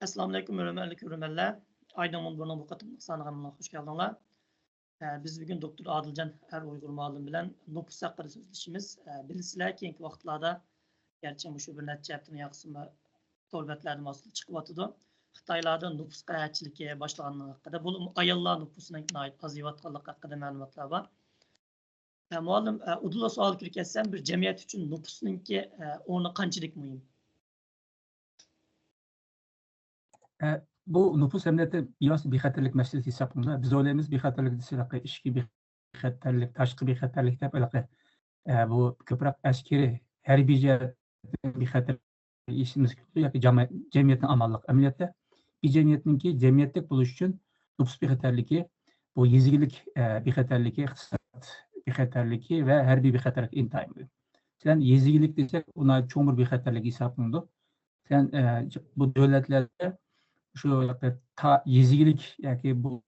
Assalamu alaikum hürmetli görürmenler. Aydın bunun bu katımlık sanığına hoş geldinler. Biz bugün Doktor Adilcan Uygur muallim bilen nüfus hakkında sözleşimiz. Bilisizler keyinki vaqtlarda gerçi şu bir netçe heptini yaqsınma tolbetlerden asıl çıkıp atıdı. Xitaylarda nüfus qayatçılığı başlanğanlığı hakkında bu ayollar nüfusuna ait aziyatlık hakkında məlumatlar var. Muallim, udula sual kirketsem bir cemiyet için nüfusunki onu qanchalik mühim? Bu nüfus emniyeti biraz bexatarlik meselesi hesabında. Biz oylaymiz bexatarlik desilaqa ishki bexatarlik, tashqi bexatarlik deb alaqa. Bu ko'proq askeri, harbiy jihatdan bexatarlik ishimiz yoki jamiyatning amalliq. Amaliyotda bir jamiyatninki jamiyatlik bo'lish uchun nüfus bexatarligi, bu yezigilik bexatarligi, iqtisod bexatarligi va harbiy bexatarlik intayin muhim. Sen yezigilik desak, uni cho'ng bir bexatarlik hisoblanadi. Sen bu davlatlarda şu yezigilik yoki bu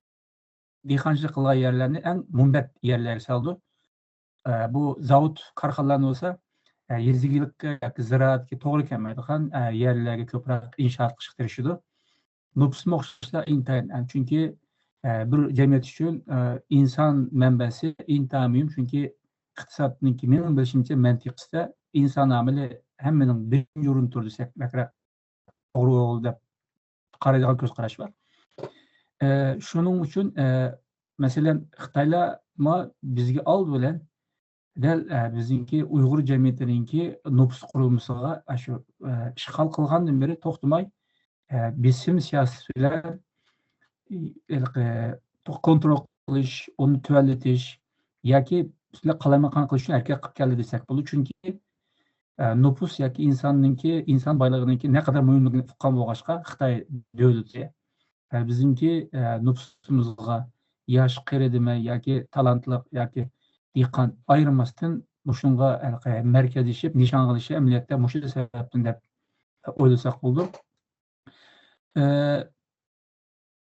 dehqonchilik qilgan yerlarni eng mumbat yerlarga soldi. Bu zavod korxonalar bo'lsa yezigilikka yoki ziroatga to'g'ri kelmaydigan yerlarga ko'proq inshoot qilishga tirishadi. Nüfus o'xshashlar intayin, chunki bir jamiyat uchun inson manbasi intayin muhim, chunki iqtisodniki mening bilishimcha mantiqida inson omili hammaning birinchi o'rinda turadi desak to'g'ri bo'ldi deb qaraydigan ko'z qarash var. Şunun için mesela Xitaylar bizga oldi bilan bizniki Uyg'ur jamiyatininki nüfus qurilmasiga shu ishg'ol qilgandan beri to'xtamay besim siyosati bilan kontrol qilish, uni tuvallatish yoki qalamaqon qilish uchun harakat qilib keldi desak bo'ladi. Chunki nüfus yoki inson boyligininki ne kadar muhimligini uqqan bo'lg'achqa Xitoy davlati bizimki nüfusumuzga yosh qiridimi yoki talantli yoki dehqon ayırmasdan shunga markazlashib nishon qilishi amaliyotda shu sababdan deb o'ylasak bo'ldi.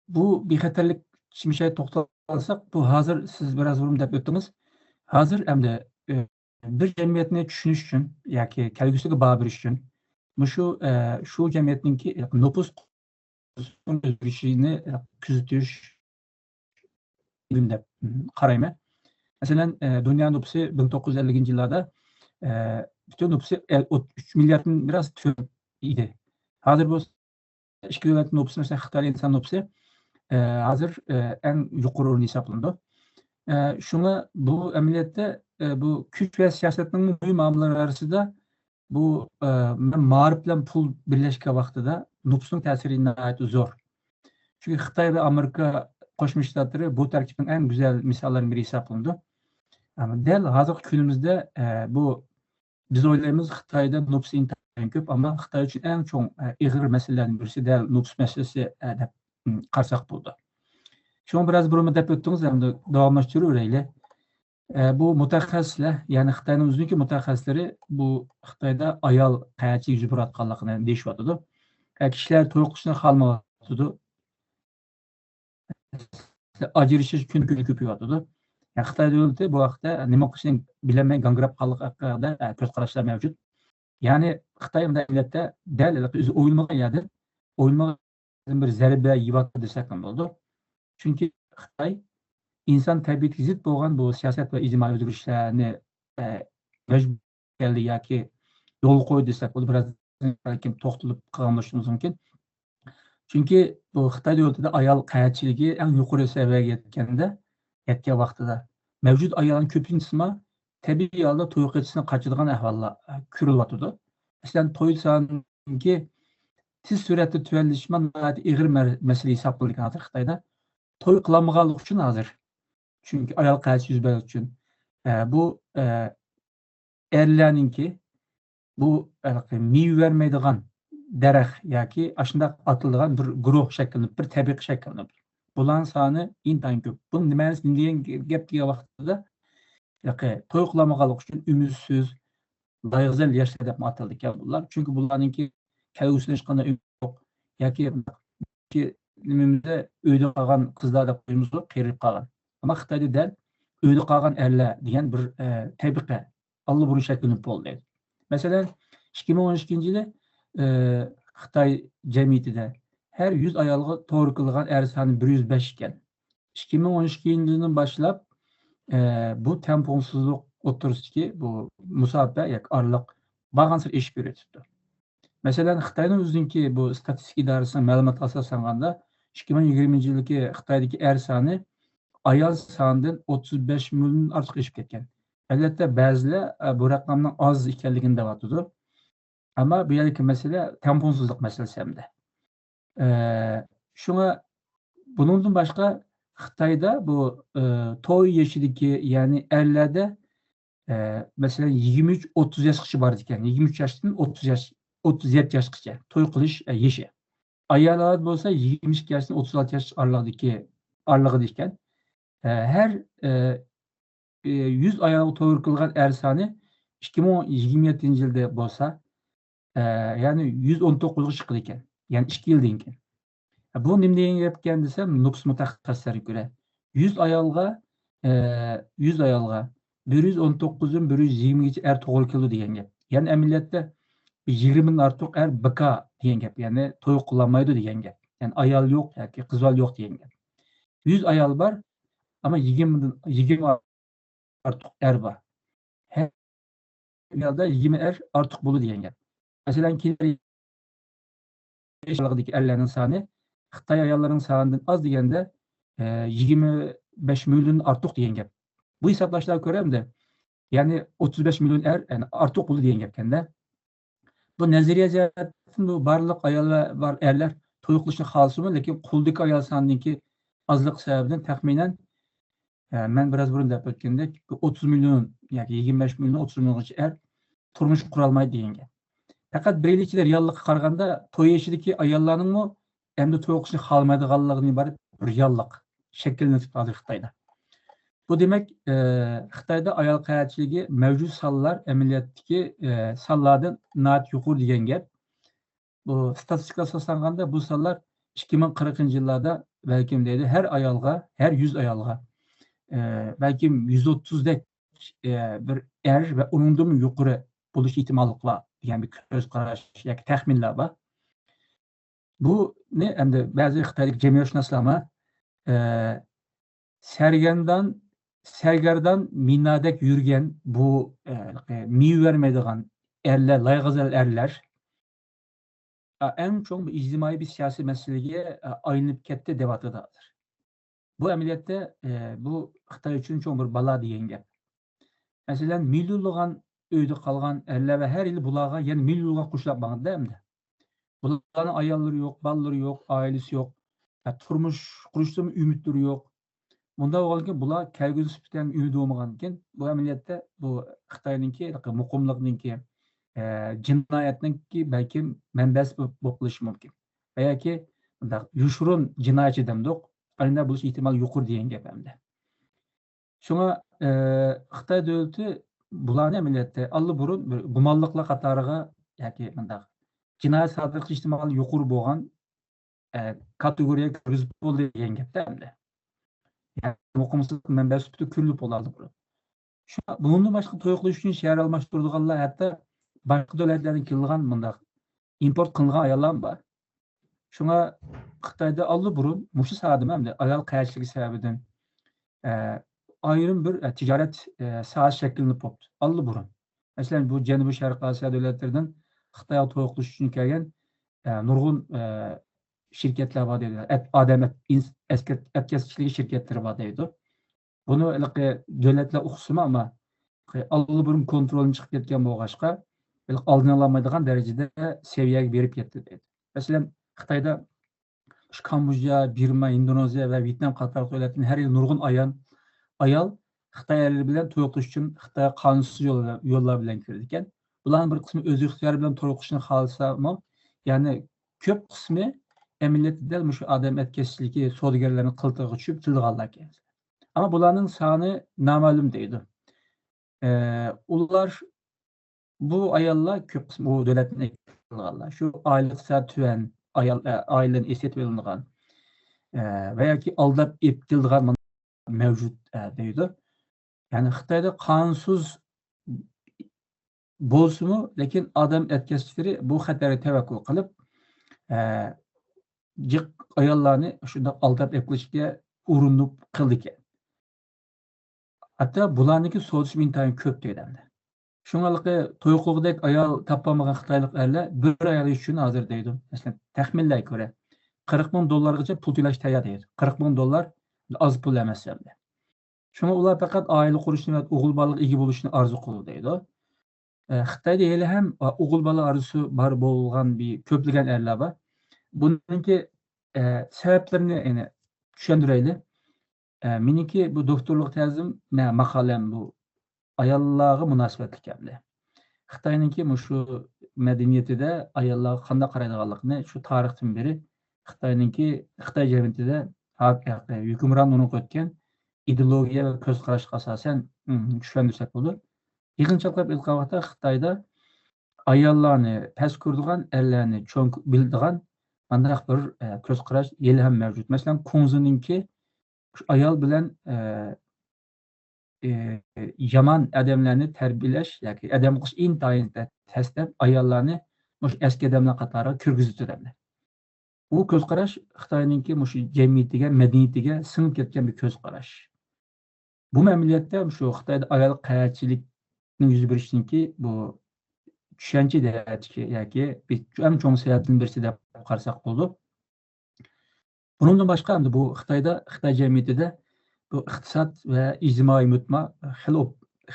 Bu bexatarlik shimshay to'xtalsak, bu hozir siz biraz vurun deb o'tdingiz. Hozir endi bir jamiyatni tushunish uchun yoki kelgusiga baho berish uchun shu jamiyatninki nüfus o'zgarishini kuzatish deb qarayman. Masalan, dunyo nüfusi 1950-yillarda bütün nüfusi 3 milyarddan biraz ko'p edi. Hozir bu ichki davlat nüfusi, mesela Xitoy inson nüfusi hozir eng yuqori o'rin hisoblanadi. Şuna bu ameliyatda bu kuch va siyosatning muhim omillari orasida bu ma'rif bilan pul birlashgan vaqtida nüfusun ta'siri nihoyat zo'r. Chunki Xitoy va Amerika Qo'shma Shtatlari bu tarkibning eng go'zal misollaridan biri hisoblanadi. Dal hozirgi kunimizda bu biz o'ylaymiz Xitoyda nüfus intayin ko'p, ammo Xitoy uchun eng cho'ng ig'ir masalalardan birisi dal nüfus masalasi deb qarasak bo'ldi. Şunu biraz burama dep öttünüz, hem de davamlaştırıvereyli. Bu mutaxassislar, yani Xitoyning o'zidagi mutaxassislari bu Xitoyda ayol qayercha yuz borayotganligini deyishyapti. Kishilar to'y qilishni xohlamayapti. Ajrashish kun ko'payapti. Xitoy davlati bu vaqtda nima qilishni bilmay gangrab qolganligida ko'z qarashlar mavjud. Ya'ni Xitoy davlatda dal o'zi o'yilmagan yerda o'yilmagan bir zarba yeyapti desak ham bo'ladi. Çünkü Xitoy inson tabiatiga zid bo'lgan bu siyosat va ijtimoiy o'zgarishlarni majbur keldi yoki yo'l qo'ydi desak, bu biraz to'xtalib qolgan bo'lishimiz mumkin. Chunki bu Xitoy davlatida ayol qayatchiligi eng yuqori saviyaga yetgan vaqtida mavjud ayolning ko'pinchisi tabiiy holda to'y qilishni qochadigan ahvollar ko'rilyapti. Masalan, to'y soniga tez suratda tuvallish ig'ir masala hisoblangan hozir Xitoyda. To'y qilamaganlik uchun hozir. Chunki ayol qaysi yuz bergan uchun bu erlarninki bu meva vermaydigan daraxt yoki shunday atiladigan bir guruh shakllanib, bir tabiiy shakllanib. Bularning soni intayin ko'p. Buni nima degan gap kelgan vaqtida to'y qilamaganlik uchun umidsiz, loyig'zal yoshlar deb ataldi bular. Chunki bularninki kelgusida hech qanday umid yo'q yoki nimimizde uyda qolgan qizlar deb qo'yamiz, qerib qolgan. Ammo Xitoyda dal uyda qolgan erlar degan bir tabiqa allaburu shakllanib bo'ldi. Masalan, 2012-yili Xitoy jamiyatida her 100 ayolga to'g'ri qilgan er soni 105 ekan. 2012 yildan boshlab bu tamponsizlik o'tirisidagi bu musobaqa yoki orliq bag'ansir eshib beribdi. Masalan, Xitoyning o'zininki bu statistika idorasining ma'lumotiga asoslanganda 2020 yildagi Xitoydagi er soni ayol sonidan 35 million ortiq eshib ketgan. Albatta, ba'zilar bu raqamning oz ekanligini deyapti. Ammo bu yerdagi masala tamponsizlik masalasi hamda. Shunga bundan boshqa Xitoyda bu to'y yoshidagi, ya'ni erlarda masalan 23-30 yoshgacha bor ekan. 23 yoshdan 37 yoshgacha to'y qilish yoshi. Ayollar bo'lsa 22 yoshdan 36 yosh oralig'ida ekan. Her 100 ayolga to'g'ri qilgan er soni 2027 yilda bo'lsa, ya'ni 119 ga chiqdi ekan. Ya'ni 2 yildan keyin. Bu nima degan gap ekan desam, nuqs mutaxassislariga ko'ra 100 ayolga 119 dan 120 gacha er to'g'ri keldi degan gap. Ya'ni amaliyotda 20 ming ortiq er bika degan gap. Ya'ni to'y qilolmaydi degan gap. Ya'ni ayol yo'q yoki qiz bola yo'q degan gap. 100 ayol bor, ama 20 artık er var. Her yılda 20 er artık bulu degan gap. Masalan, yaşlardaki erlerin sani Xitoy ayollarının sanidan az deganda 25 milyon artıq degan gap. Bu hisoblashlarga ko'ra hamda, ya'ni 35 milyon er, yani artıq bulu degan gap ekanda. Bu nazariya jihatdan bu barliq ayollar var, erlar to'y qilishni xohlasimi, lekin quldagi ayol sonidagi ozlik sababidan taxminan ben biraz burun deb o'tgandek 30 milyon yoki 25 milyon 30 milyongacha er turmush qurolmaydi degan gap. Faqat birliklar reallikqa qaraganda to'y yoshidagi ayollarning endi to'y qilishni xohlamaydiganligidan iborat bir reallik shakllanib hozir Xitoyda. Bu demak, Xitoyda ayol qaratchiligi mavjud sonlar amaliyotdagi sonlardan nihoyat yuqori degan gap. Bu statistikaga asoslanganda bu sonlar 2040 yillarda balkim deydi her ayolga, her 100 ayolga belki 130'dek bir er ve onundan yukarı buluş ihtimallık var. Yani bir göz qarash yoki taxminlar var. Bu ne? Hem de bazı Xitoylik cemiyatşünaslar ama sergardan minnadek yürgen bu miyu vermeydiğen erler, laygazal erler en çok ictimai bir siyasi meseleye ayınıp ketdi debatıdadır. Bu ameliyatta bu Xitoy uchun cho'ng bir balo degan gap. Masalan, millionlagan uyda qolgan erlar va har yil bularga yana millionga qo'shilib borganda hamda. Bularning ayollari yo'q, bolalari yo'q, oilasi yo'q, turmush qurishdan umidlari yo'q. Bunda bo'lgan bular kelgusi bilan umid bo'lmagan ekan, bu ameliyatta bu Xitoyninki muqimlikninki jinoyatninki balkim manbasi bo'lib qolishi mumkin. Va yoki yushurun jinoyatchi demdik. Ayında buluş ihtimali yuqur degan gap hamda. Shunga Xitoy davlati bularni amaliyotda allaburun bir gumonliqlar qatoriga yoki bundaq jinoyat sodir qilish ehtimoli yuqori bo'lgan kategoriyaga kirgizib bo'ldi degan gapda hamda. Yani muqimlik manbasi sifatida ko'rilib bo'ladi bu. Bundan boshqa to'y qilish uchun shahar almashtiradiganlar hatto boshqa davlatlardan kelgan bundaq import qilingan ayollar bor. Şuna Xitoyda allaburun mushu sohada hamda ayol qaratchiligi sababidan ayrım bir ticaret sohasi shakllanib qoldi. Allaburun. Masalan, bu Janubiy Sharq Osiyo davlatlaridan Xitoyga to'y qilish uchun kelgan nurg'un shirkatlar bor deydi. Odam etkazuvchi shirkatlari bor deydi. Buni davlatlar uqsimi, ammo allaburun kontroldan chiqib ketgan bo'lg'achqa oldini ololmaydigan darajada seviyaga berib ketdi deydi. Masalan, Xitoyda Kamboja, Birma, Indoneziya ve Vietnam qator davlatlarning har yil nurg'un ayol Xitoy erlari bilan to'y qilish uchun Xitoy qonunsiz yo'llar bilan kirdi ekan. Bularning bir qismi o'z ixtiyori bilan to'y qilishni xohlasa-mu, ya'ni ko'p qismi amaliyotda shu odam etkazuvchiligi savdogarlarning qiltig'iga tushib tilganlar ekan. Ammo bularning soni noma'lum deydi. Ular bu ayollar ko'p qismi bu davlatning qilganlar. Shu oyliksa tuvan ailenin esiyet verildiğin veya ki aldap iptildiğin mevcut deydi. Yani Xitoyda kanunsuz bo'lsa-mu, lekin odam etkazuvchilari bu xatarga tavakkul qilib jiq ayollarni shundoq aldab qilishga urinib qildi ekan. Hatto bularniki so'zi intayin ko'p deydi. Şungalıqı toyuqluqdek ayol tapamagan Xitoylik erler bir ayol üçün hazır deydi. Mesela taxminlarga ko'ra 40 ming dollargacha pul to'lash tayyor deydi. 40 ming dollar az pul emas endi. Shunga ular faqat oila qurishni va o'g'il bola ega bo'lishni orzu qildi deydi. Xitoyda hali ham o'g'il bola orzusi bor bo'lgan bir ko'plagan erlar bor. Buningki sabablarini yani tushuntiraylik. Meniki bu doktorlik tezim maqolam bu ayollarga munosabatli ekan. Xitoyninki shu madaniyatida ayollarga qanday qaraydiganligini shu tarixdan beri Xitoyninki Xitoy jamiyatida hukmronlik o'tgan ideologiya va ko'z qarashga asosan tushuntirsak bo'ladi. Yig'inchoqlab aytgan vaqtda Xitoyda ayollarni past ko'radigan, erlarni cho'ng biladigan qanday bir ko'z qarash yeli ham mavjud. Masalan, Kunzininki ayol bilan yaman adamlarni tarbiyalash yoki adam qilish intayin tashlab ayollarni mush eski odamlar qatoriga kirgizdi. Bu ko'z qarash Xitoyninki mush jamiyatiga, madaniyatiga singib ketgan bir ko'z qarash. Bu amaliyotda shu Xitoyda ayol qayerchilikning yuz berishiniki bu tushuncha deyatki yoki eng cho'ng sabablardan birisi deb qarasak bo'ldi. Bundan boshqa endi bu Xitoy jamiyatida bu iqtisod va ijtimoiy muhitma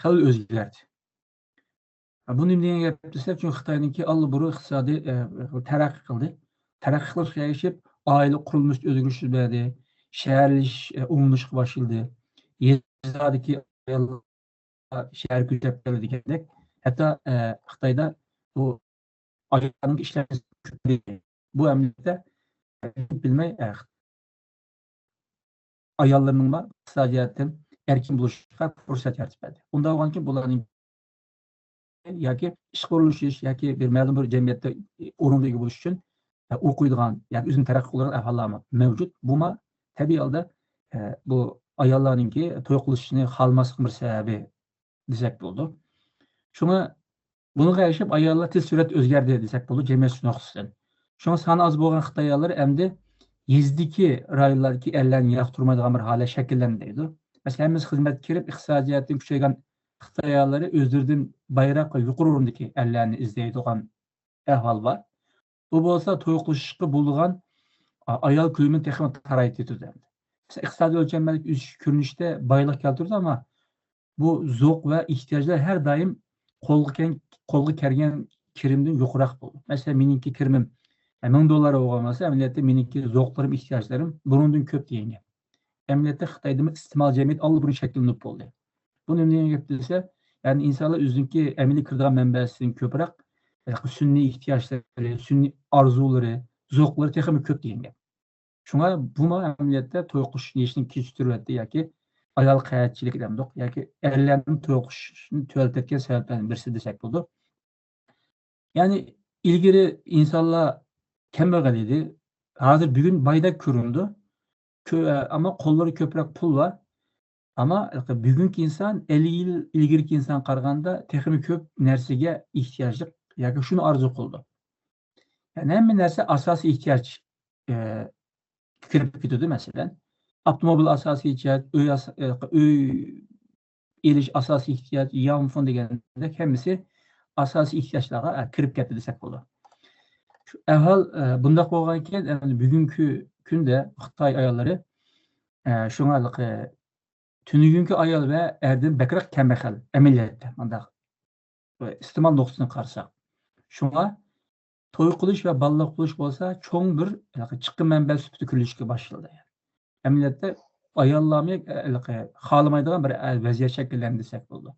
xil o'zgardi. Buni nima gap desak, chunki Xitoyninki allaburu iqtisodiy taraqqiy qildi. Taraqqiy qilishga erishib, oila qurilishi o'zgarishi bo'ldi, shaharlash unlashga boshladi. Yezdagi ayollar shahar ko'chib keldi degandek. Hatto Xitoyda bu ayollarning ishlash bu amaliyotda bilmay ayollarning iqtisodiyotdan erkin bo'lishga fursat yaratib berdi. Unda bo'lganki bularning yoki ish qurilishi yoki bir ma'lum bir jamiyatda o'ringa ega bo'lish uchun o'qiydigan yoki o'zini taraqqiy qiladigan ahvollar mavjud. Buma tabiiy holda bu ayollarningki to'y qilishni xohlamaslik bir sababi desak bo'ldi. Shunga bunga erishib ayollar tez surat o'zgardi desak bo'ldi jamiyat nuqtasidan. Shunga soni oz bo'lgan Xitoy ayollari endi yezdiki rayonlardagi erlarni yoqtirmaydigan bir holat shakllanadi. Masalan, biz xizmatga kirib iqtisodiyotning kuchaygan Xitoy ayollari o'zlaridan bayroq va yuqori o'rindagi erlarni izlaydigan ahvol bor. Bu bo'lsa to'y qilishga bo'lgan ayol ko'limini texnik taraytirdi. Iqtisodiy o'lchamdagi ko'rinishda boylik keltirdi, ammo bu zo'q va ehtiyojlar har doim qo'lga kelgan kirimdan yuqoriroq bo'ldi. Masalan, meningki kirimim $1000 bo'lmasa, amaliyotda meniki zo'qlarim, ehtiyojlarim bundan ko'p degan. Amaliyotda Xitoyda iste'mol jamiyat allabur shakllanib bo'ldi. Buni nima gap desa, ya'ni insonlar o'ziniki amaliy kiradigan manbasidan ko'proq sun'iy ehtiyojlari, sun'iy orzulari, zo'qlari texnik ko'p degan. Shunga bu amaliyotda to'y qilish yeyishni kechiktiryapti yoki ayol qayerchilik demdik yoki erlarning to'y qilishni to'ltatgan sabablardan birisi desak bo'ldi. Ya'ni ilgari insonlar kambag'al edi. Hozir bugun boyda ko'rindi. Ammo qo'llari ko'proq pul var. Ammo bugungi inson 50 yil ilgariki inson qaraganda texnik ko'p narsaga ehtiyojli yoki shuni orzu qildi. Yani hamma narsa asosiy ehtiyoj kirib ketadi. Masalan, avtomobil asosiy ehtiyoj, uy elish asosiy ehtiyoj, yonfon degandek hammasi asosiy ehtiyojlarga kirib ketdi desak bo'ladi. Avval bundoq bo'lgan ekan, bugungi kunda Xitoy ayollari shunga tunugungi ayol va erdan bakroq kambag'al amaliyotda bundoq iste'mol nuqtasini qarasak. Shunga to'y qilish va baliq qilish bo'lsa, cho'ng bir chiqim manbai sifatida ko'rilishga boshladi. Amaliyotda ayollarni xohlamaydigan bir vaziyat shakllandi desak bo'ladi.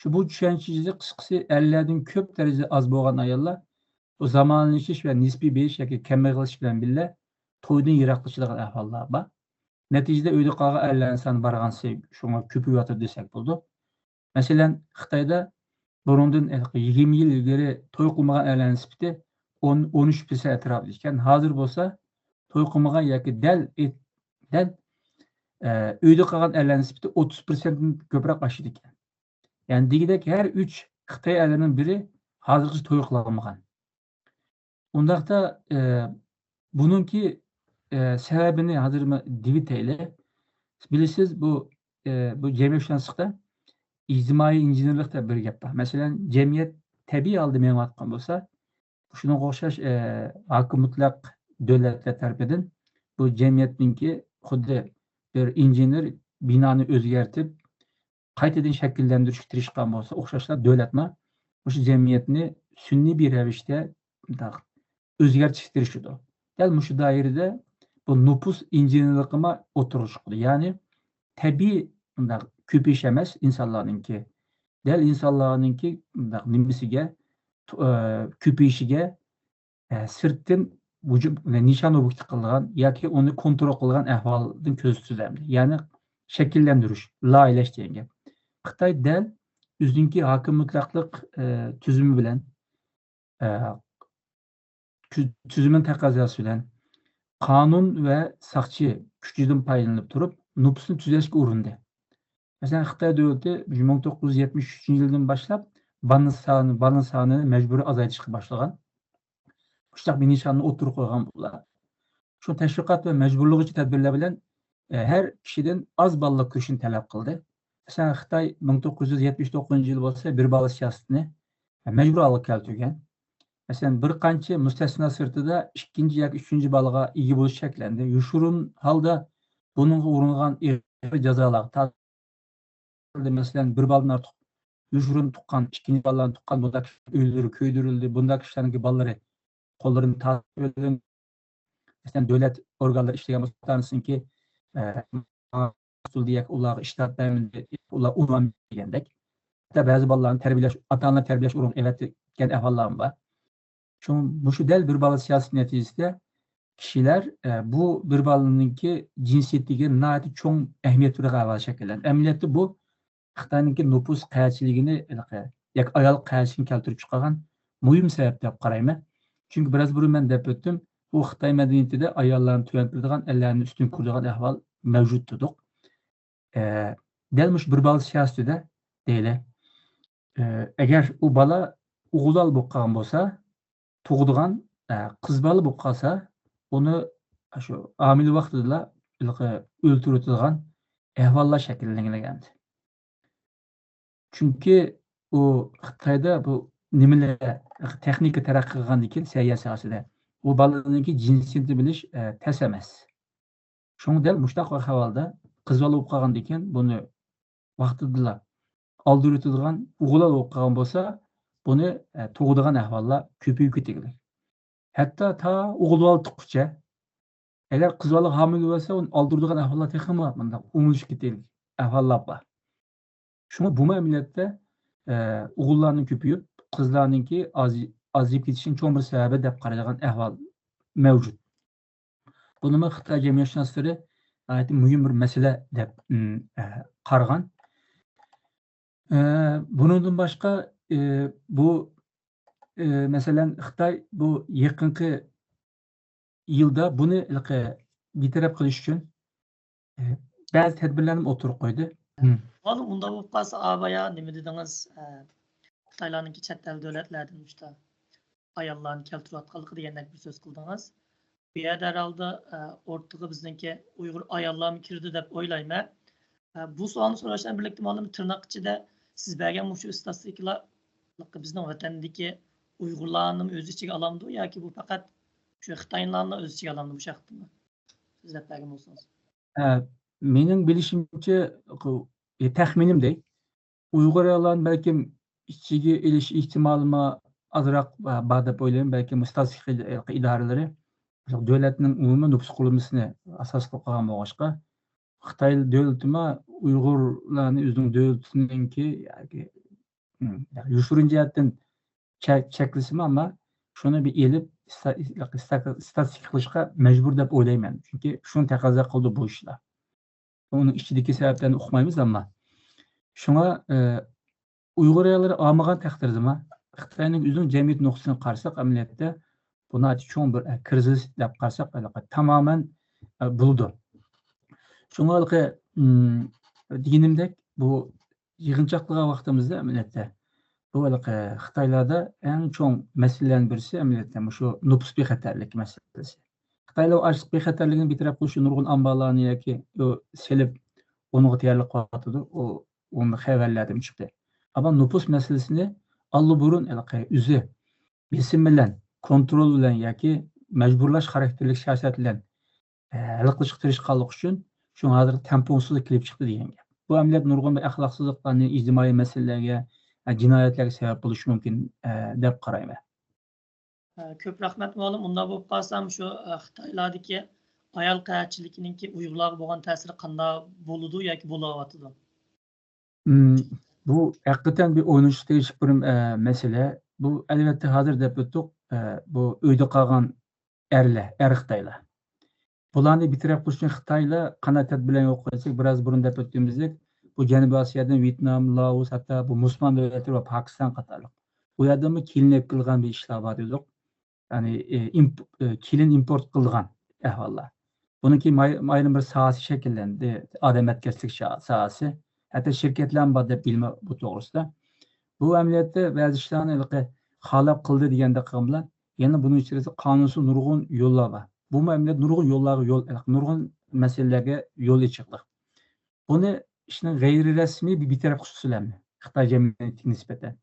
Shu bu tushunchani qisqasi erlardan ko'p darajada oz bo'lgan ayollar bu zamonlashish va nisbiy berish yoki kambag'alish bilan birga to'ydan yiroqlashadigan ahvollar bor. Natijada uyda qolgan erlarning soni borgansi shunga ko'payib desak bo'ladi. Masalan, Xitoyda burundan 20 yil ilgari to'y qilmagan erlarning nisbati 13% atrofida ekan. Hozir bo'lsa to'y qilmagan yoki dal uyda qolgan erlarning nisbati 30% dan ko'proq oshdi ekan. Ya'ni degidek har 3 Xitoy erlarining biri hozirgacha to'y qilmagan. Undaqda bununki sebebini hazır mı diviteyle bilirsiniz bu cemiyetşünaslыкta ictimai injenerlikte bir gap var. Mesela cemiyet tabii aldı men atkan bolsa, şuna oxşaş hakkı mutlak devletler tarafından bu cemiyetninki xuddi bir injener binanı özgertip qaytadan shakllantirishga tirishgan bo'lsa, o'xshashlar davlatma o'sha jamiyatni sun'iy bir ravishda o'zgartirishdi. Dal mushu doirada bu nupus injenerligima o'tirish qildi. Ya'ni tabiiy bundaq ko'payish emas insonlarninki. Dal insonlarninki bundaq nimasiga ko'payishiga sirtdan vujud nishon o'bikti qilgan yoki uni kontrol qilgan ahvoldan ko'z tutadi. Ya'ni shakllantirish, loyihalash degan gap. Xitoy dal o'zininki hokim mutlaqlik tuzumi bilan tüzümün taqozosi bilan qonun va saqchi kuchidan foydalanib turib nupusni tuzashga urindi. Masalan, Xitoy davlati 1973-yildan boshlab balla sonini majburiy azaytishga boshlagan. Shunaqa bir nishonni o'tirib qo'ygan bular. Shu tashviqot va majburlovchi tadbirlar bilan har kishidan oz balla ko'rishni talab qildi. Mesela Xitoy 1979-yil bo'lsa bir balla siyosatini majburiy olib keltirgan. Mesela bir qancha mustasno sirtida ikkinchi yoki uchinchi balaga ega bo'lish shaklandi. Yushurun holda buningga uringan jazolar mesela bir baldan ortiq yushurun tuqqan, ikkinchi ballarni tuqqan bunda o'ldirildi, ko'ydirildi. Bundaki ishlarning ballari qo'llarini tasib mesela davlat organlari ishlagan bo'lsa, diye ular iştahat döneminde ular unvan degandek. Hatta bazı balalarni tarbiyalash, ota-onalar tarbiyalash urun evatgan ahvollar var. Şu del bir bala siyasi neticesinde kişiler bu bir balanınki cinsiyetiga nati çoğun ehemmiyet verilen şekilde. Emniyette bu Xitoyninki nüfus qaychiligini yak ayol qaychini keltirib chiqargan muhim sebep deb qarayman. Çünkü biraz burun men deb o'tdim. Bu Xitoy madaniyatida ayollarni tuyantiradigan, ellerini üstün kuradigan ahvol mavjud edi. Delmiş bir bala siyasətdə deyilə. Əgər o bala oğulal boqqan bolsa, tuğduğan qız balı boqqasa, onu şu amil vaxtıda öldürüldüyən əhvallar şəkillənilgəndi. Çünki o Xitayda bu nimələ texnika tərəqqi qılğandan keyin səyya sahəsində o balanınki cinsiyetini biliş təs emas. Şunu del muştaq ahvalda qız bala bo'lib qolgandan keyin buni vaqtida aldırıtılgan, uğulal bo'lib qolgan bo'lsa, buni tug'digan ahvollar ko'payib ketadi. Hatto ta o'g'il bola tuqquncha, agar qiz bola homila bo'lsa, uni aldırdigan ahvollar texmi bunda umilishib ketadi. Ahvollar bor. Shuni bu mamlakatda o'g'illarning ko'payib, qizlarningki aziyib ketishning cho'ng bir sababi deb qaralgan ahvol mavjud. Buni Xitoy jamiyatshinoslari mühim bir mesele deb qaragan. Bundan başqa bu mesela Xitoy bu yaqinqi yilda buni betaraf qilish uchun ba'zi tadbirlarni o'tirib qo'ydi. Oğlum unda bu qas abaya nima dedingiz? Xitoylarninki chet el davlatlardan işte ayollarni keltirayotganligi degandek bir so'z qildingiz. Bu yerda herhalde ortaga bizningki Uyg'ur ayollarmi kirdi deb o'ylayman. Bu savolni so'rashdan birlikda ma'lum tırnak ichida siz bergan shu statistikalar bizning vatandagi Uyg'urlarni o'z ichiga olamdi yoki bu faqat shu Xitoylarni o'z ichiga olamdi bu shaxtmi? Siz deb bergan bo'lsangiz. Mening bilishimcha, taxminimdek Uyg'ur ayollarni balki ichiga elish ehtimolimi azroq bor deb o'ylayman. Balki statistika idoralari davlatning umumiy nüfus qurilmasini asos qilib qolgan bo'lg'achqa Xitoy davlatimi Uyg'urlarni o'zining davlatiningki yoki yushurin jihatdan cheklasimi, ammo shuni bir elib statistika qilishga majbur deb o'ylayman. Chunki shuni taqozo qildi bu ishlar. Uni ichidagi sabablarni uqmaymiz, ammo shunga Uyg'ur ayollari olmagan taqdirda Xitoyning o'zining jamiyat nuqtasini qarasak, amaliyotda buni cho'ng bir krizis deb qarasak, tamoman buldi. Shunga deganimdek, bu yig'inchoqliq vaqtimizda amaliyotda bu Xitoylarda eng cho'ng masalalarning birisi amaliyotda shu nüfus bexatarlik masalasi. Xitoylar ochlik bexatarligini bir taraf qilish nurg'un amballarni yoki selib onunğa tayyorlab qo'yatdi. Onu xabarlardan chiqdi. Ama nüfus meselesini allıburun üzü besim bilen, kontrol bilen yoki majburlash xarakterli siyosat bilen hal qilishga tirishganlik uchun shu hozir tamponsizlik kelib chiqdi degan gap. Bu amaliyot nurg'un bir axloqsizliklarni, ijtimoiy masalalarga, jinoyatlarga sabab bo'lishi mumkin deb qarayman. Ko'p rahmat muallim. Unda bo'lib qolsam shu Xitoylardagi ayol qayerchiligininki Uyg'urlarga bo'lgan ta'siri qanday bo'ladi yoki bo'layotidi? Bu hakikaten bir oynayış değişik bir mesele. Bu elbette hazır dep ötdük. Bu uyda kalgan er Xitaylar. Bularni bitirib qo'yish uchun Xitoylar qanday tadbirlar yo'q qo'ysak, biroz burun deb o'tganimizdek, bu Janubiy Osiyodan Vyetnam, Laos, hatto bu Musulmon davlatlar va Pokiston qatorliq. Bu yerda kelinib qilgan bir ishlar bor edik. Ya'ni kelin import qilgan ahvollar. Buniki ayrim bir sahasi shakllandi, odam etkazlik sahasi. Hatta şirketler var deb bilme bu doğrusu. Bu ameliyatda bazı işlerini halap kıldı degende kılımlar. Yani bunun içerisinde kanunsuz nurgun yollar var. Bu ameliyat nurgun yolları nurgun meselelerine yol çıktık. Bunu işte gayri resmi bir taraf hususuyla Xitay cemiyeti nispeten.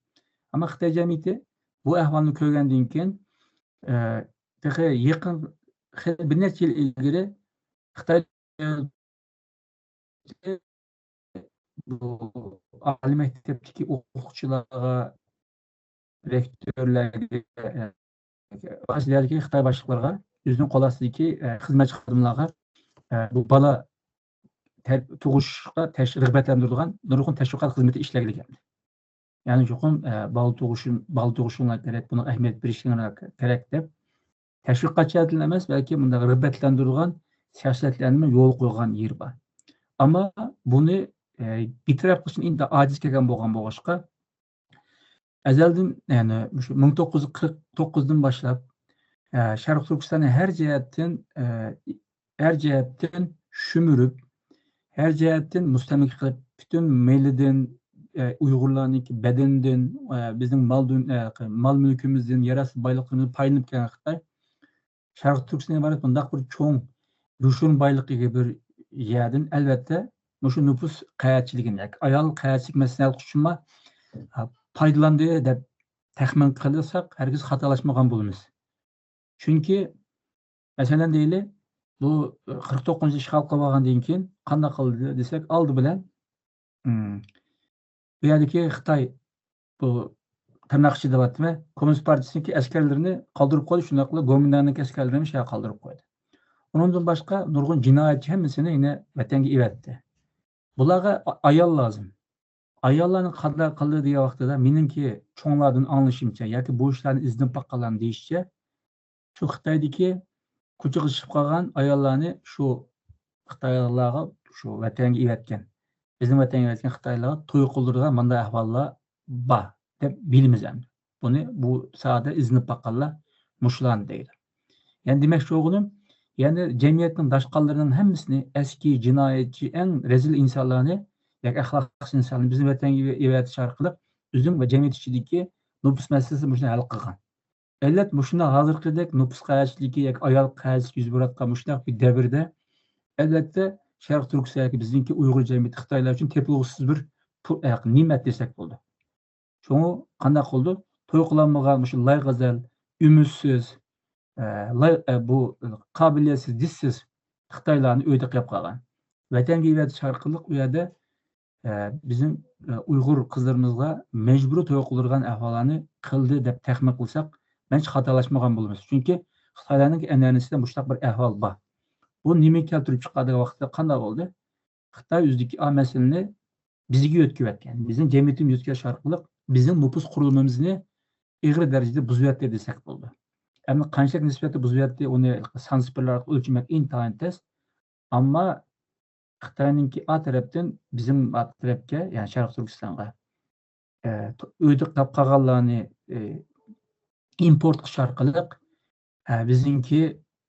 Ama Xitay cemiyeti bu ahvalını köygendiğin keyin peki yakın bir neçe yıl ilgili Xitay bu ali mektepteki o'quvchilarga, rektörlerge, başlarga, Xitoy boshliqlariga, o'zining qo'l ostidagi xizmatchi xodimlarga bu bola tug'ishga rag'batlantiradigan nurg'un tashviqot xizmati ishlagan. Ya'ni chuqur bola tug'ishinglar kerak, buni ahamiyat berishinglar kerak deb tashviqotchi emas, balki bunda rag'batlantiradigan siyosatlarni yo'l qo'ygan yer bor. Ama bunu bir taraf için indi aciz kelgan bo'lgan bo'g'ishqa azaldan yani 1949'dan başlap Sharq Turkiston'ı her cihetten şümürüp, her cihetten mustamlik qilib, bütün meylidən, Uyg'urlarniki bedeninden, bizim mal mülkümüzden, yarası baylıqlarımızdan paylanıp kelgan Xitoy Sharq Turkiston'a ibaret bundaq bir cho'ng yurishun bayliqiga bir yerdan albatta şu nüfus qayerchiligini, ayol qayerchilik masalasi uchun foydalandi deb taxmin qilsak, hargiz xatolashmagan bo'lamiz. Chunki masalan deyli, bu 49 ishg'ol qilib olgandan keyin qanday qildi desak, oldi bilan bu yerdagi Xitoy bu tirnoq ichida deyaptimi, Kommunist partiyasiniki askarlarini qoldirib qo'ydi, shunday qilib Gomindanning askarlarini shu qoldirib qo'ydi. Undan boshqa nurg'un jinoyatchi hammasini yine vatanga evatdi. Bularga ayol lazım. Ayollarning qanday qildi degan vaqtida meningki cho'nglardan anglashimcha yoki bu ishlarni iznib baqqanlar deyishcha, shu Xitoydagi ko'chaga chiqib qolgan ayollarni shu Xitoylarga shu vatanga evatgan. Bizning vatanga evatgan Xitoylarga to'y qildirgan bunday ahvollar bor deb bilamiz endi. Buni bu sohada iznib baqqanlar mushlarni deydi. Yani demek şu oğlum, yani cemiyetin daşkallarının hemsini eski cinayetçi, en rezil insanlarını, yani ahlaksız insanlarını bizim vatan gibi evet şarkılık, üzüm ve cemiyet içindeki nüfus meselesi müşne hal kılgan. Ellet müşne hazır kıldık, nüfus kayaçlılığı, yani ayal kayaçlık yüz bırakkan müşne bir devirde, elbette Şarkı Türkisiyaki bizimki Uygur cemiyeti Xitaylar için tepkisiz bir nimet desek oldu. Şunu kandak oldu, toy kılanmagan müşne lay gazel, ümitsiz, bu kabiliyetsiz, dişsiz Xitaylarni öydü qilib qolgan. Vatan g'iybat sharqiliq u yerda bizim Uyg'ur qizlarimizga majburiy to'y qildirgan ahvollarni qildi deb taxmin qilsak, men xatolashmagan bo'lamiz. Chunki Xitoylarning an'anasida mushtaq bir ahvol bor. Bu nima keltirib chiqadi vaqtda qanday bo'ldi? Xitoy o'zidagi masalani bizga yo'tkayotgan. Bizim jamiyatimiz yo'tkash orqali bizim nüfus qurilmamizni ig'ir darajada buzyapti desak bo'ldi. Ama qanchalik nisbati buzyapti, uni sansipirlar o'lchamak intayin tez. Ama Xitoyninki a tarafdan bizim a tarafga, yani Sharq Turkistonga o'ydi qilib qolganlarni import qilish orqali bizimki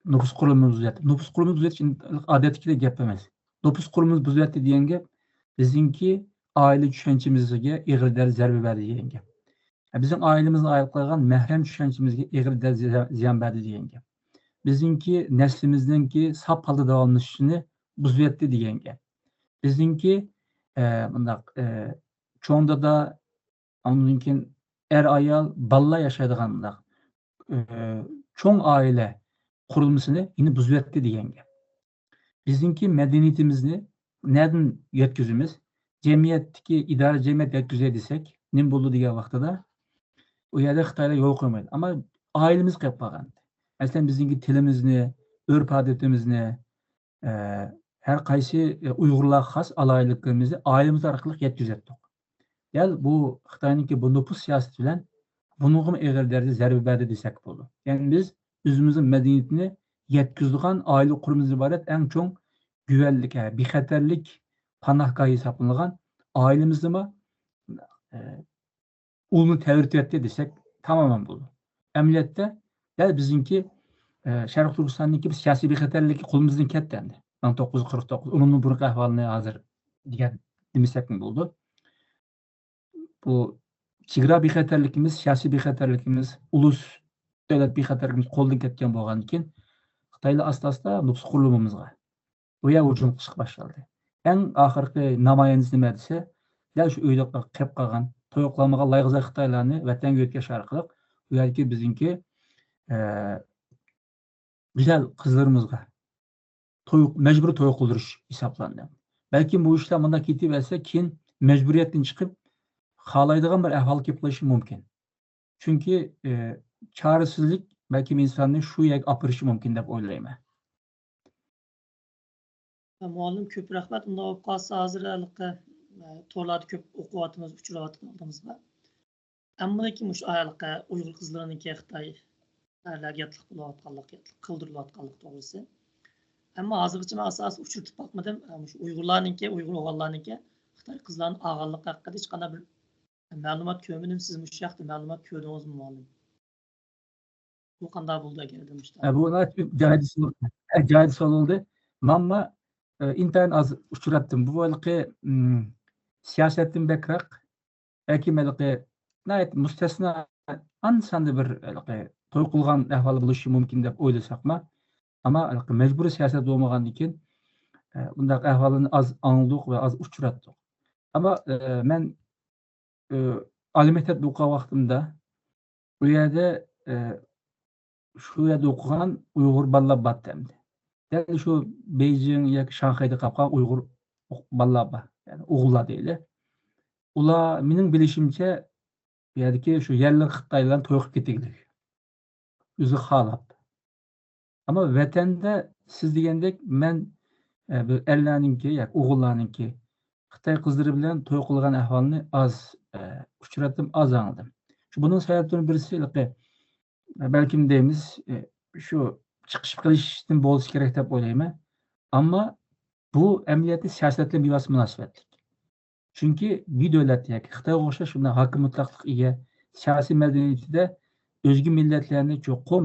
nüfus qurilmamiz buzyapti. Nüfus qurilmamiz buzyapti odatdagi gap emas. Nüfus qurilmamiz buzyapti degan gap bizimki oila tushunchamizga ig'ir darajada zarba berdi degan gap. Bizim ailemizni ayıp koygan mehrem düşüncemizge ig'ir ziyan berdi degan gap. bizimki neslimizningki sap holda davomlashishini buzyapti degan gap. Bizningki bundaq cho'ng dada, ondan keyin ayol, bolalar yashaydigan bundaq cho'ng oila qurilmasini yine buzyapti degan gap. Bizningki madaniyatimizni nereden yetkazimiz? Cemiyetdeki idare cemiyet yetkazay desak, nima bo'ldi degan vaqtida u yerda Xitoylar yo'l qo'ymaydi. Ammo oilamiz qilib qolgan. Masalan, bizningki tilimizni, urf-odatimizni, har qaysi Uyg'urlarga xos alayliklarimizni oilamiz orqali yetkazdik. Ya'ni bu Xitoyninki bu nüfus siyosati bilan bunga eg'ir darajada zarba berdi desak bo'ladi. Ya'ni biz o'zimizning madaniyatini yetkazadigan oila qurimiz iborat eng cho'ng güvenlik, bexatarlik panohgohi hisoblangan oilamizni ulni təvirtiyətdə desək tamamen bo'ldi. Əməliyyatda bizinki Şərq Türkistandakı siyasi bexatarlik qo'limizdan ketdi endi. 1949 onun burun ahvolini hozir degan demasakmi bo'ldi. Bu chegara bexatarligimiz, siyosiy bexatarligimiz, ulus davlat bexatarligimiz qo'ldan ketgan bo'lgandan keyin Xitoylar asta-asta nufus qurilmamizga bu yer hujum qilishga boshladi. Eng oxirgi namoyandasi nima desa, shu uyda qolib qolgan to'yuqlamagan layg'izar Xitoylarni vatanga o'tkazish orqali bu yerki bizningki güzel qizlarimizga mecburi to'y qildirish hisoblandi. Balki bu ishlar bunda ketaversa, keyin majburiyatdan chiqib xohlaydigan bir ahvol kelib qolishi mumkin. Chunki chorasizlik balki insonni shu yerga olib borishi mumkin deb o'ylayman. Muallim ko'p rahmat. Unda olib qolsa hozir to'rlarda ko'p o'qiyotimiz, uchrayotganimiz bor. Ammo lekin shu ayolga Uyg'ur qizlariniki Xitoy erlarga qildirilayotganligi to'g'risi. Ammo hozirgacha men asosan uchratib boqmadim. Shu Uyg'urlarniki, Uyg'ur o'g'illarniki Xitoy qizlarining og'irligi haqida hech qanday bir ma'lumot ko'rmadim. Siz bu haqda ma'lumot ko'rdingizmi muallim? Bu qanday bo'ldi agar demişler. Bu joyida so'raldi. Manma internet az uchratdim. Bu yilgi siyosatdan bakroq akimaliqi mustasno ansanda bir to'y qilgan ahvol bo'lishi mumkin deb o'ylasaqmi, ammo majburiy siyosat bo'lmagandan keyin bunday ahvolni az angladik va az uchratdik. Ammo men oliy maktabda o'qigan vaqtimda bu yerda shu yerda o'qigan Uyg'ur bolalar bor endi. Yani şu Beijing yoki Shanxayda qolgan Uyg'ur bolalar bor, ya'ni o'g'illar deylik. Ular mening bilishimcha bu yerdagi shu yerlik Xitoylarni to'y qilib ketdik. O'zi xohlab. Ammo vatanda siz degandek men bu erlarninki yoki o'g'illarninki Xitoy qizlari bilan to'y qilgan ahvolni az uchratdim, az angladim. Shu buning sabablaridan birisi balkim deymiz shu chiqish qilishdan bo'lishi kerak deb o'ylayman. Ammo bu amaliyotda siyosatga bevosita munosabatlik. Chunki bir davlat yoki Xitoyga o'xshash shunday hokim mutlaqlik ega siyosiy madaniyatida o'zga millatlarni cho'qim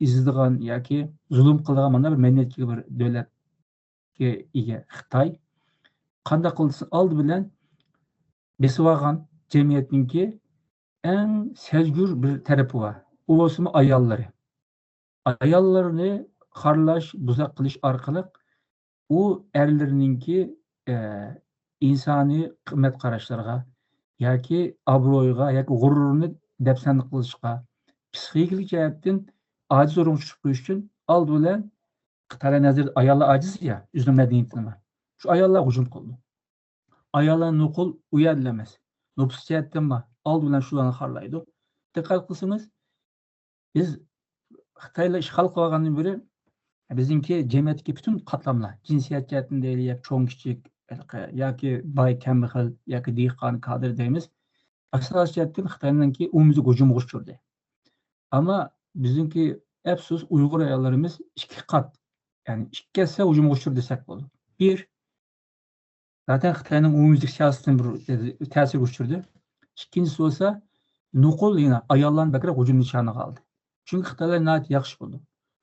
izdigan yoki zulm qiladigan mana bir madaniyatga bir davlatga ega Xitoy qanday qilsa oldi bilan besib olgan jamiyatninki eng sezgur bir tarafi bor. U bo'lsa ayollari. Ayollarni xarlash, buzaq qilish orqali u erlarininki insoniy qimmat qarashlarga yoki obro'yiga yoki g'ururini dafsan qilishga psixikalik jihatdan ojiz o'rin tushib qo'yish uchun oldi bilan Xitoy nazarda ayollar ojiz ya, o'zining madaniyatini. Shu ayollar hujum qildi. Ayollar nuqul u yerda emas. Nufus jihatdan oldi bilan shularni xarlaydi. Diqqat qilsangiz, biz Xitoylar ishg'ol qilgandan beri bizningki jamiyatdagi butun qatlamlar, jinsiyat jihatdan deylik, cho'ng kichik yoki boy kambag'al yoki dehqon kadr deymiz. Asosiy jihatdan Xitoyninki umumga hujum uchirdi. Ammo bizningki afsus Uyg'ur ayollarimiz ikki qat, ya'ni ikkisi hujum uchirdi desak bo'ladi. Bir, zaten Xitoyning umumlik siyosatidan bir ta'sir uchirdi. Ikkinchisi bo'lsa, nuqul yana ayollarni bakra hujum nishoniga oldi. Çünkü Xitoylar nəhayət yaxşı oldu.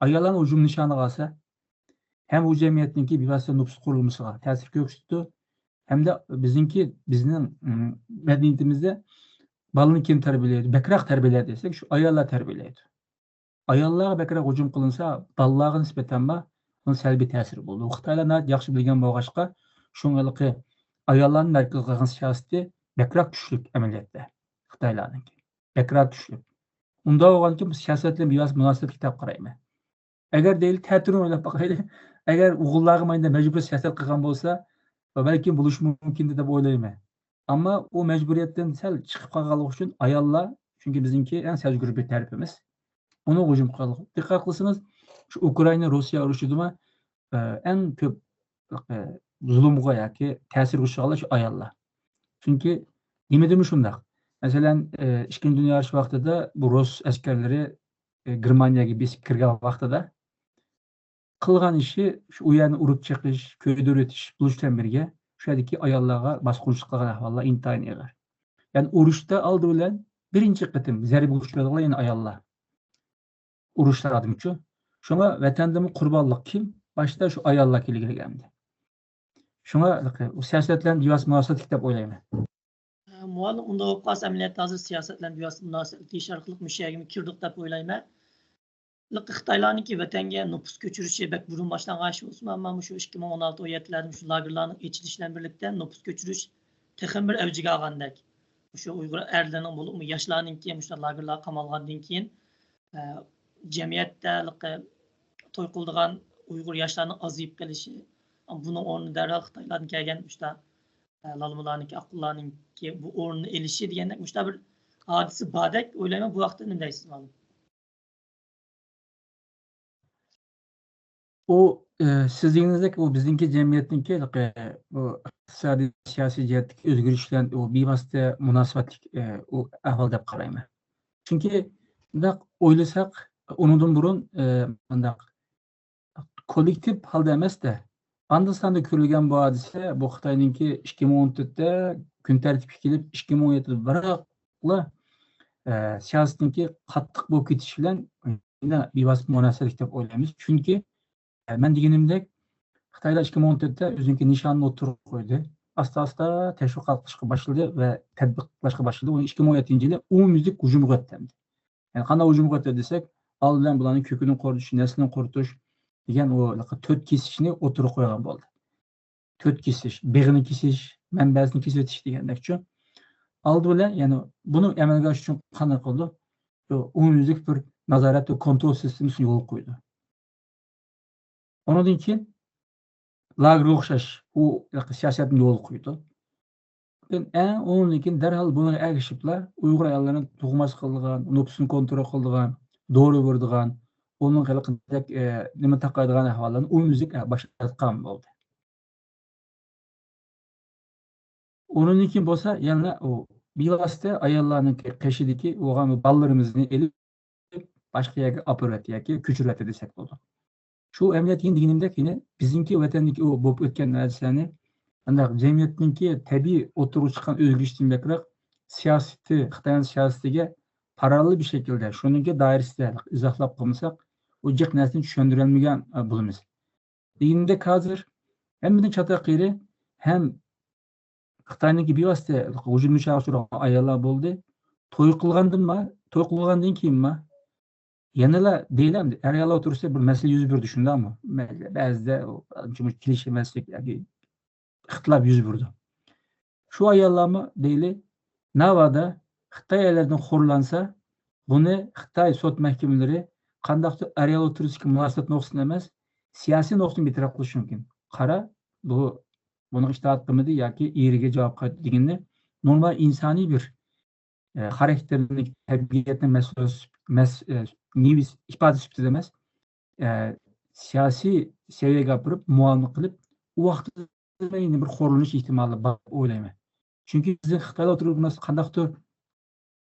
Ayollarni hujum nishoniga olsa, hem u jamiyatninki bevosita nufus qurilmasiga ta'sir ko'rsatdi, hem de bizning madaniyatimizda bolani kim tarbiyalaydi, bakroq tarbiyalaydi desak, shu ayollar tarbiyalaydi. ayollarga bakrak hujum qilinsa, bolalarga nisbatan bunun salbiy ta'siri bo'ldi. Xitoylar yaxshi bilgan bo'lg'achqa, shungalikı ayollarning markaz qilgan siyosati bakrak kuchlik amaliyotda. Xitoylarniki. Bakrak kuchlik. Unda bo'lganki, bu siyosat bilan bevosita munosabat kitab qarayman. Agar deyil ta'tirini o'ylab boqayli, agar o'g'illarga mayda majburiy siyosat qilgan bo'lsa, balki bo'lishi mumkin deb o'ylayman. Ammo u majburiyatdan sal chiqib qolganligi uchun ayollar, chunki bizningki eng sezgir bir tarafimiz, uni hujum qildi. Diqqat qilsangiz, shu Ukraina Rossiya urushida eng ko'p zulmga yoki ta'sir ko'rsatganlar shu ayollar. Chunki nimadan shundaq? Masalan, Ikkinchi dunyo urushi vaqtida bu Rus askarlari Germaniyaga besib kirgan vaqtida qilgan ishi shu u yerni urib chiqish, ko'ydirib o'tish bo'lishdan birga shu yerdagi ayollarga bosqinchilik qilgan ahvollar intayin og'ir. Ya'ni urushda oldi bilan birinchi qatim zarba uchraydigan yana ayollar. Urushlar adım uchun. Shunga vatandagi qurbonlik kim? Boshda shu ayollar kelgandi. Shunga u siyosatlarni bevosita munosabat deb o'ylayman. Muallim unda o'qas amaliyat hozir siyosatlarni bevosita munosabat deyish orqali mushagiga kirdik deb o'ylayman. Xitoylarniki vatanga nüfus ko'chirishi bak burun boshlangan ish bo'lsa, ammo shu 2016-17larda shu lagerlarning echilishish bilan birlikda nüfus ko'chirish texnik bir avjiga olgandek. Shu Uyg'ur erlarning bo'lib, yoshlarningki shu lagerlar qamalgandan keyin jamiyatda to'y qildigan Uyg'ur yoshlarning aziyib qolishi, buning o'rnida darhol Xitoylardan kelgan shu lalmularniki, aqllarniki bu o'rnini elishi degandek shu bir hodisa bordek o'ylayman. Bu vaqtda nima deysiz ma'lum? O siz deganingizdak u bizningki jamiyatniki bu iqtisodiy siyosiy jihatdagi o'zgarishlar u bevosita munosabatlik u ahvol deb qarayman. Chunki bundaq o'ylasak, undan burun bundaq kollektiv holda emasda Hindistonda ko'rilgan bu hodisa bu Xitoyninki 2014da kun tartibga kelib 2017da biroqla siyosatniki qattiq bo'lib ketishi bilan bevosita munosabatlik deb o'ylaymiz. Chunki ben deganimdek Xitoylar 2014da o'zining nishonini o'tirib qo'ydi. Asta-asta tashviqot qilishga boshladi va tatbiqlashga boshladi. Uni 2017-yili umumyuzlik hujumga o'tdi. Ya'ni qanday hujumga o'tdi desak, oldin bularning ko'kini quritish, naslini quritish degan o to'rt kesishni o'tirib qo'ygan bo'ldi. To'rt kesish, beg'ini kesish, manbasini kesib o'tish degandakchi. Oldi bilan, ya'ni buni amalga oshirish uchun qanday qildi? Umumyuzlik bir nazorat va kontrol sistemini yo'l qo'ydi. Ondan keyin lagerga o'xshash u siyosatni yo'l qo'ydi. Ondan keyin darhol buni ergishiblar Uyg'ur ayollarini tug'mas qilgan, nüfusini kontrol qilgan, dori berdigan, onun qilqidek nima taqaydigan ahvollarni umumyuzlik boshlatgan bo'ldi. Onun keyin bo'lsa, yana u bevosita ayollarning qeshidagi o'g'an bolalarimizni elib boshqa yerga operatsiya yoki ko'chiradi desak bo'ladi. Şu emniyet deganimdek yine bizimki vatandagi o bo'lib o'tgan narsalarni anda jamiyatningki tabiiy o'tirib chiqqan o'zgarishdan bakroq siyosati, Xitoyning siyosatiga parallel bir şekilde shuningki doirasida izohlab qolmasak, o jiq narsani tushundira olmagan bo'lamiz. Deganimdek hozir hammadan chataqiri ham Xitoyninki bevosita hujum uchrayotgan ayollar bo'ldi. To'y qilgandan keyinmi? Yanıla deyiləm, ayollar otursa bir masala yuz berdi shundami? Ba'zida kelishmaslik yoki ixtilof yuz berdi. Shu ayollarmi deyli, navada Xitoy ayollaridan xo'rlansa, buni Xitoy sud mahkamalari qandaqdir ayol o'tirishga munosabat nuqsidan emas, siyosiy nuqsidan betaraf qilish mumkin. Qara, buni ijtihod qilmadi yoki eriga javob qaytardi deganda normal insoniy bir xarakterlik tabiatni nevis ifade sübtü demez. Siyasi seviyeye kapırıp muallık kılıp o vaqtda yine bir xo'rlanish ihtimoli bor o'ylayman. Chunki biz Xitoyda o'tirib qandaqdir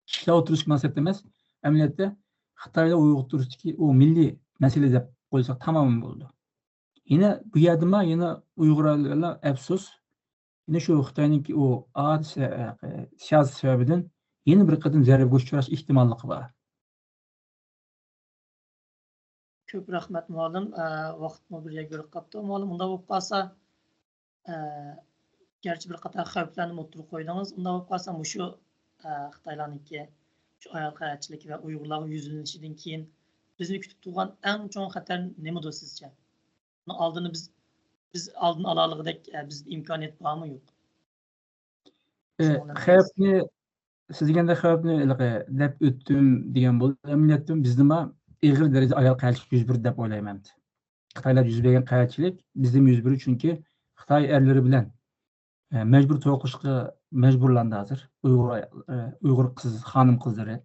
kishilar o'tirish munosabat emas, amaliyotda Xitoyda o'tirishdagi o milliy masala deb qo'ysak tamom bo'ldi. Yine bu yerda yine Uyg'urlar afsus, yine shu Xitoyning o siyosiy sababidan yeni bir qatim zararga uchrash ehtimolligi bor. Köp rahmet muallim. Vaqtni bir yerga ko'rib qolibdi. Muallim unda bo'lib qolsa, gerçi bir qator xavflarni o'tirib qo'ydingiz. Unda bo'lib qolsa, shu Xitoylarniki shu ayol qaratchilik va Uyg'urlarga yuzlanishidan keyin bizni kütüp turgan en çoğun xatar nemadır sizce? Bunun aldığını biz aldın alalıgıdek bizde imkaniyet var mı yok? Xavfni siz deganda xavfni deb o'tdim degan bo'ldi. Amaliyotda bizdima ig'ir darajada ayol qaychilik yuz berdi deb o'ylayman. Xitoylar yuz bergan qaychilik bizda yuz berdi chunki Xitoy erlari bilan mecbur to'y qilishga mecburlandi hozir. Uyg'ur xonim qizlari.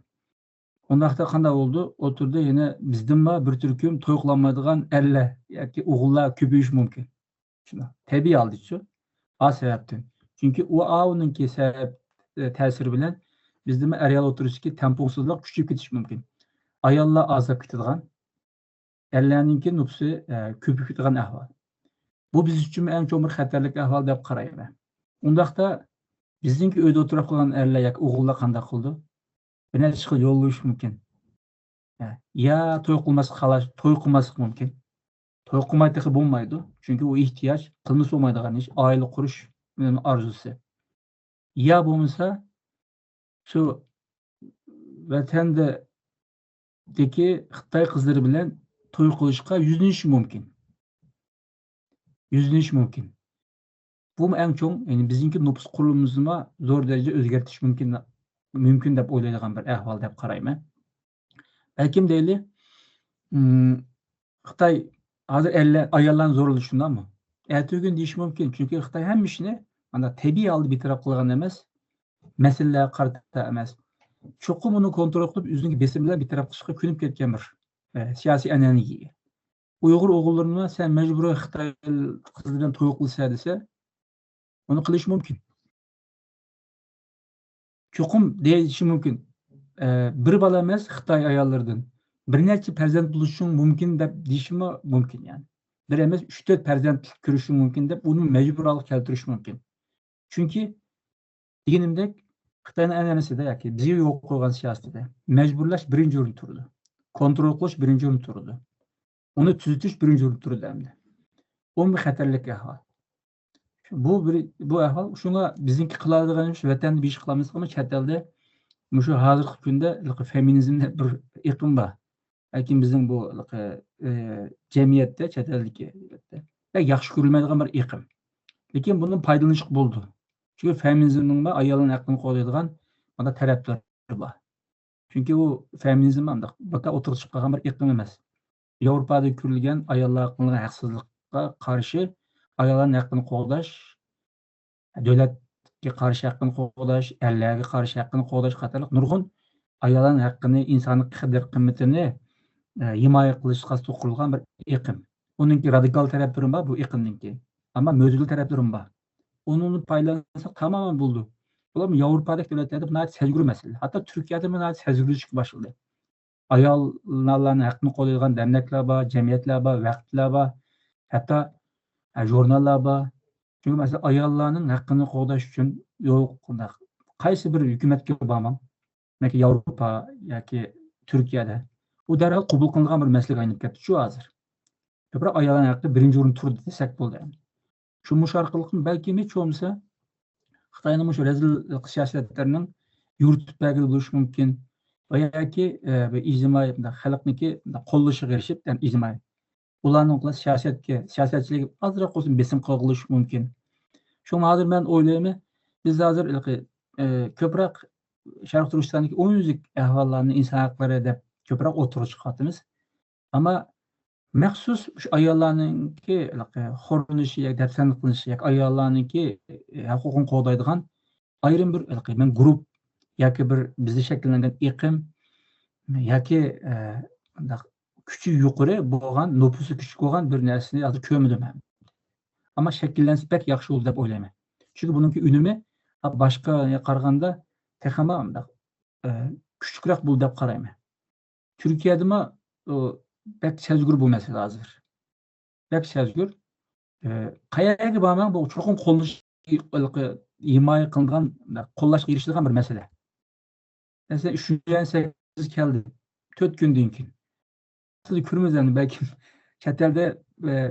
Ondaqda qanday bo'ldi? O'tirdi yana bizdima bir turkum to'y qilolmaydigan erlar yoki o'g'illar ko'payishi mumkin. Shuna tabiiy oldi-chu. A sababdan. Chunki uninki sabab ta'siri bilan bizdima ayol o'tirishki tamponsizlik kuchayib ketishi mumkin. Ayollar azab ketadigan, erlarninki nupsi ko'payib ketadigan ahvol. Bu biz uchun eng cho'ng bir xatarlik ahvol deb qarayman. Undaqda bizningki uyda o'tirib qolgan erlar yoki o'g'illar qanday qildi? Bir necha xil yo'l bo'lishi mumkin. Ya to'y qilmaslik mumkin. To'y qilmaydigan bo'lmaydi. Chunki u ehtiyoj, qilmas bo'lmaydigan ish, oila qurish orzusi. Ya bo'lmasa shu vatandagi Xitoy qizlari bilan to'y qilishga yuzlanishi mumkin. Bu eng cho'ng, ya'ni bizningki nupus qurilmamizni zo'r darajada o'zgartirish mumkin deb o'ylaydigan bir ahvol deb qarayman. Balkim deyli Xitoy hozir ayollarni zo'rlashundami? Ertaga deyish mumkin. Chunki Xitoy hamma ishni mana tabiiy oldi bitirib qilgan emas, masalalarga qarata emas. Cho'qim uni kontrol qilib, o'zining besim bilan bitirib qilishga ko'nib ketgan bir siyosiy an'anaga ega. Uyg'ur o'g'illarini sen majburiy Xitoy qizi bilan to'y qilsa desa, uni qilish mumkin. Cho'qim deyishi mumkin. Bir bola emas Xitoy ayollaridan bir necha farzand bo'lishing mumkin deb deyishimi mumkin yani. Bir emas 3-4 farzand ko'rishing mumkin deb uni majburiyat keltirish mumkin. Chunki deganimdek Xitoyning an'anasida yoki bizga yo'q qo'ygan siyosatida majburlash birinchi o'rinda turdi. Kontrol qilish birinchi o'rinda turdi. Uni tuzatish birinchi o'rinda turdi endi. Bu bir xatarlik ahvol. Bu ahvol shunga bizningki qiladiganimiz vatanda bir ish qilamiz, ammo chet elda shu hozirgi kunda feminizmda bir iqlim bor. Lekin bizning bu jamiyatda chet eldagi yaxshi ko'rilmaydigan bir iqlim. Lekin bundan foydalanish bo'ldi. Chunki feminizmning ayolning haqqini qo'llaydigan mana taraflari bor. Chunki u feminizm ham baqa o'tirib chiqqan bir iqlim emas. Yevropada ko'rilgan ayollar haqqidagi haqsizlikqa qarshi ayollarning haqqini qo'llash, davlatga qarshi haqqini qo'llash, erlarga qarshi haqqini qo'llash qatorliq nurg'un ayollarning haqqini, insonlik qadr-qimmatini himoya qilishga to'qilgan bir iqlim. Uningki radikal taraflari bor bu iqlimningki. Ammo mo'jizli taraflari bor. Uni paylansa tamamen buldu. Bular Yevropadagi davlatlarda buni sezgir masala. Hatto Turkiyada buni sezgirlashga boshladi. Ayollarning haqqini qo'llaydigan derneklar bor, jamiyatlar bor, vaqtlar bor, hatto jurnallar bor. Chunki masalan ayollarning haqqini qo'llash uchun qaysi bir hukumatga bormam, yoki Yevropa yoki Turkiyada u darhol qabul qilingan bir masalaga aylanib ketdi shu hozir. Ko'proq ayollarning haqqi birinchi o'rinda turdi desak bo'ldi. Shu musharqiliqni balki hech bo'lmasa Xitoyning shu rezil siyosatlarining yuritib bergan bo'lishi mumkin va yoki ijtimoiy xalqniki qo'llashiga erishib, ijtimoiy ularning siyosatchilik ozroq bo'lsin besim qilish mumkin. Shuni hozir men o'ylayman, biz hozir ko'proq Sharq Turkistondagi o'nlik ahvollarni inson haqlari deb ko'proq o'tirib chiqyapmiz. Ammo maxsus shu ayollarningki xo'rlanishi yoki dafsanlik qilinishi yoki ayollarningki huquqini qo'llaydigan ayrim bir guruh yoki bir bizda shakllangan iqlim yoki kuchi yuqori bo'lgan, nufusi kuchli bo'lgan bir narsani hozir ko'rmadim. Ammo shakllansa pek yaxshi bo'ldi deb o'ylayman. Chunki buningki unumi boshqaga qaraganda texama kuchliroq bo'ldi deb qarayman. Turkiyadami pek sezgir bu masala hozir. Pek sezgir. Qayerga bormang bu cho'qim qo'llash himoya qilingan, qo'llashga erishilgan bir masala. Mesela 3-8 keldi. 4 kundan keyin. Siz ko'rmazsiz balki chet elda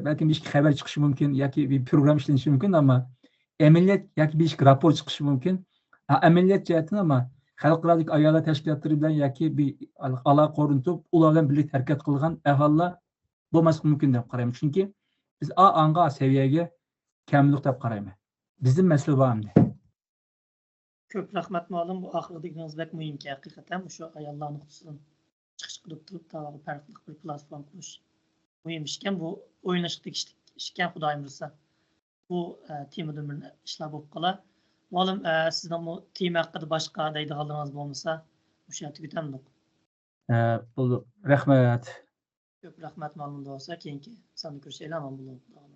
balki bir xabar chiqishi mumkin yoki bir program ishlanishi mumkin, ammo amaliyot yoki bir raport chiqishi mumkin. Amaliyot jihatdan ammo xalqaradagi ayollar tashkilotlari bilan yoki bir aloqa o'rnatib, ular bilan birlikda harakat qilgan aholilar bo'lmasligi mumkin deb qarayman. Chunki biz anga seviyaga kamlik deb qarayman. Bizning masala bor endi. Ko'p rahmat ma'lum. Bu oxirgi deganingiz bak muhimki haqiqatan o'sha ayollar nuqtasidan chiqish qilib turib tavaqi farqli bir platforma qurish muhim ishkan. Bu o'ynashlik ishkan xudoyim bilsa. Bu temada bir ishlar bo'lib qolar. Ma'lum sizdan bu tema haqida boshqa deydiganlaringiz bo'lmasa, o'sha tugatamdik. Bo'ldi. Rahmat. Ko'p rahmat ma'lum bo'lsa, keyingi sonda ko'rishaylik. Aman bo'lsin.